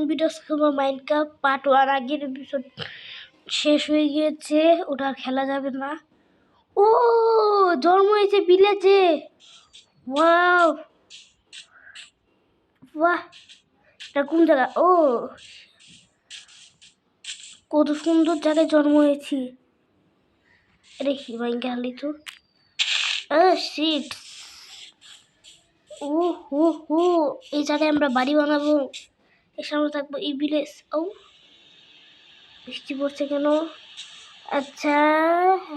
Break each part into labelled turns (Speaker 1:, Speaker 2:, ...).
Speaker 1: Video খেলবো Minecraft part 1। আগের episode শেষ হয়ে গিয়েছে, ওটা আর খেলা যাবে না। ও জন্ম হয়েছে ভিলেজে। ওয়াও বাহ, এটা কোন জায়গা? ও কত সুন্দর জায়গায় জন্ম হয়েছি। এটা কি মাইনক্রাফট তো? শিট। ও হো হো, এই জায়গায় আমরা বাড়ি বানাবো, এর সামনে থাকবো এই ভিলেজ। ও বৃষ্টি পড়ছে কেন? আচ্ছা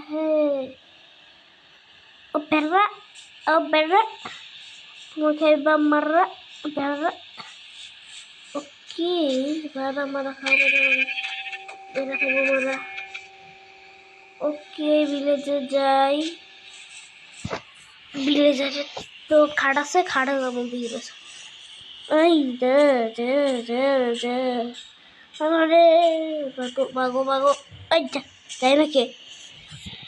Speaker 1: হ্যাঁ, ও বেড়া, ও বেড়া, তোমাকে এবার মাররা বেড়া। ওকে, বেড়া মারা খাবো, বেড়া খাবো মারা। ওকে ভিলেজে যাই, ভিলেজে তো খাট আছে, খাটে যাবো ভিলেজ। এই দে দে দে দে, আরে বাগো বাগো বাগো, এই যা যাই না কে।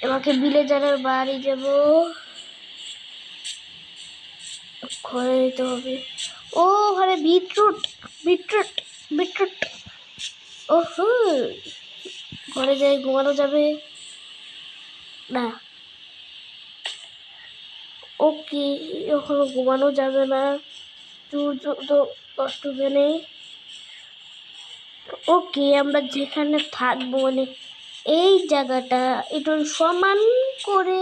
Speaker 1: এবারকে ভিলেজারের বাড়ি যাব, ঘরে যেতে হবে। ও ঘরে বিটরুট বিটরুট বিটরুট। ওহো, ঘরে যাই, ঘুমানো যাবে না। ওকে, এখনো ঘুমানো যাবে না, তো কষ্ট নেই। ওকে, আমরা যেখানে থাকবো মানে এই জায়গাটা একটু সমান করে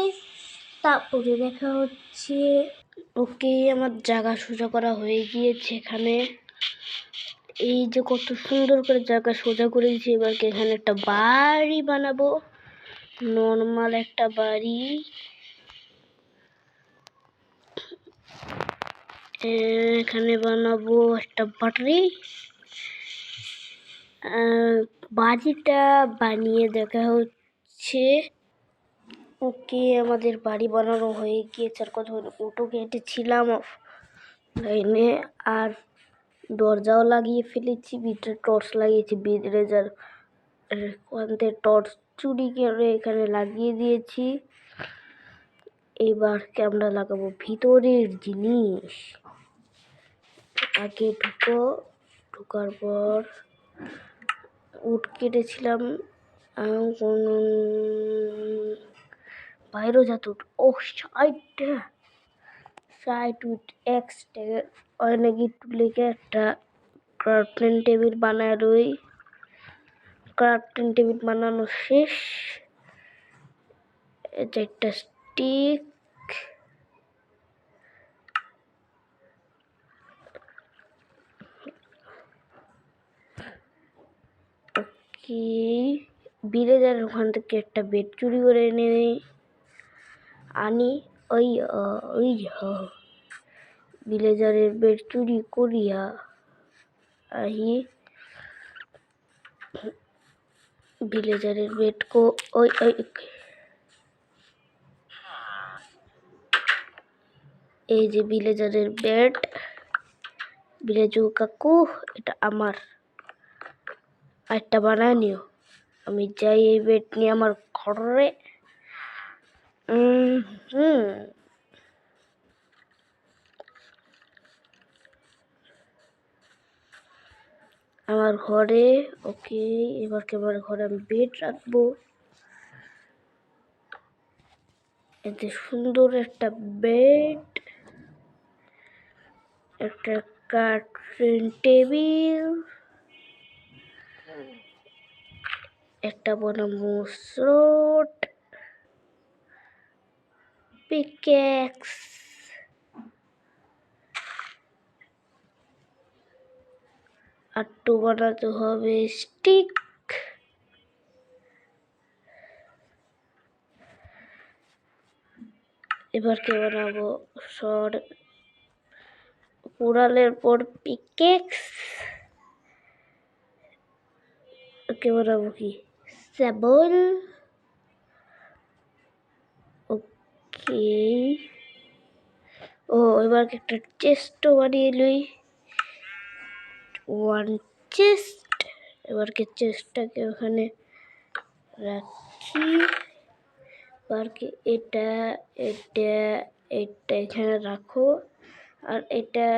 Speaker 1: তারপরে দেখা হচ্ছে। ওকে, আমার জায়গা সোজা করা হয়ে গিয়েছে। এখানে এই যে কত সুন্দর করে জায়গা সোজা করে দিয়েছি। এবারকে এখানে একটা বাড়ি বানাবো, নর্মাল একটা বাড়ি। এখানে বানাবো একটা বাড়ি। বাড়িটা বানিয়ে দেখা হচ্ছে। ওকে, আমাদের বাড়ি বানানো হয়ে গিয়েছে। আর কত উটো কেটেছিলাম লাইনে, আর দরজাও লাগিয়ে ফেলেছি, ভিতরে টর্চ লাগিয়েছি। ভিলেজার টর্চ চুরি করে এখানে লাগিয়ে দিয়েছি। এবার আমরা লাগাবো ভিতরের জিনিস। আগে ঢোকার পর উট কেটেছিলাম, বাইরেও যাত উঠ। ও সাইড উঠ এক্সট্রা অনেক লেগে একটা ক্রাফটিং টেবিল বানায় রই। ক্রাফটিং টেবিল বানানো শেষ। এটা একটা স্টিক, ওকে। ভিলেজার ওখান থেকে একটা বেড চুরি করে এনে আনি। ওই ভিলেজারের বেড চুরি করিয়া আহি। ভিলেজারের বেড কো ওই এই যে ভিলেজারের বেড। ভিলেজু কাকু, এটা আমার, একটা বানায় নিও। আমি যাই এই বেড নিয়ে আমার ঘরে। আমার ঘরে। ওকে, এবারকে আমার ঘরে আমি বেড রাখবো। এতে সুন্দর একটা বেড, একটা কাঠের টেবিল, একটা বানাবো স্রোট, পিকেক্স, আর তো বানাতে হবে স্টিক। এবারকে বানাবো সর কুড়ালের পর পিকেক্স। ওকে, বানাবো কি সাবল। ওকে, ও এবার একটা চেস্টও বানিয়ে লই, ওয়ান চেস্ট। এবারকে চেস্টটাকে ওখানে রাখি। এবারকে এটা এটা এটা এখানে রাখো, আর এটা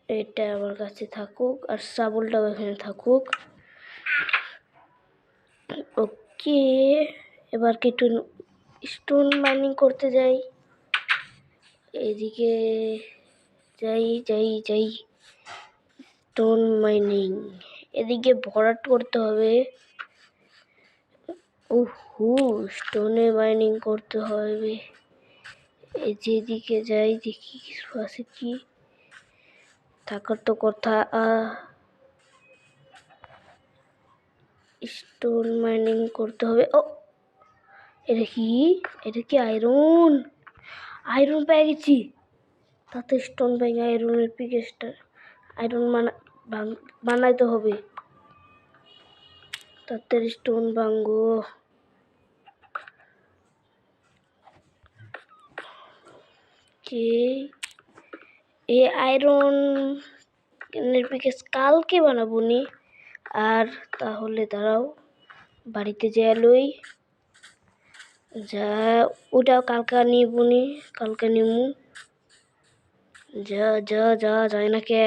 Speaker 1: এটা আমার কাছে থাকুক আর শাবলটাও এখানে থাকুক। ওকে, এবার কি একটু স্টোন মাইনিং করতে যাই। এদিকে যাই যাই যাই স্টোন মাইনিং, এদিকে ভরাট করতে হবে। ওহো, স্টোনে মাইনিং করতে হবে। এই যেদিকে যাই দেখি কিছু আছে কি, থাকার তো কথা। স্টোন মাইনিং করতে হবে। ও, এটা কি? এটা কি আয়রন? আয়রন পেয়ে গেছি। তাতে স্টোন ভেঙে আয়রনের পিকেসটা আয়রন বানাইতে হবে। তাতে স্টোন ভাঙবো। কে এই আয়রন পিকেস কালকে বানাবো নি। আর তাহলে দাঁড়াও, বাড়িতে যেয়ে লই। যা, ওটাও কালকে নিবো নি, কালকে নিমু। যা যা যা যায় না কে।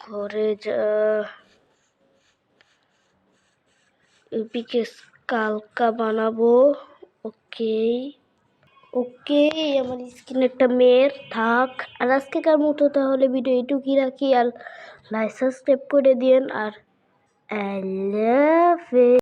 Speaker 1: ঘরে যা। পিকেস কালকা বানাবো। ওকে ওকে, আমার স্কিন একটা মেয়ের থাক। আর আজকেকার মতো তাহলে ভিডিও এটুকুই রাখি। আর লাইক সাবস্ক্রাইব করে দিন। আর আল্লাহ হাফেজ।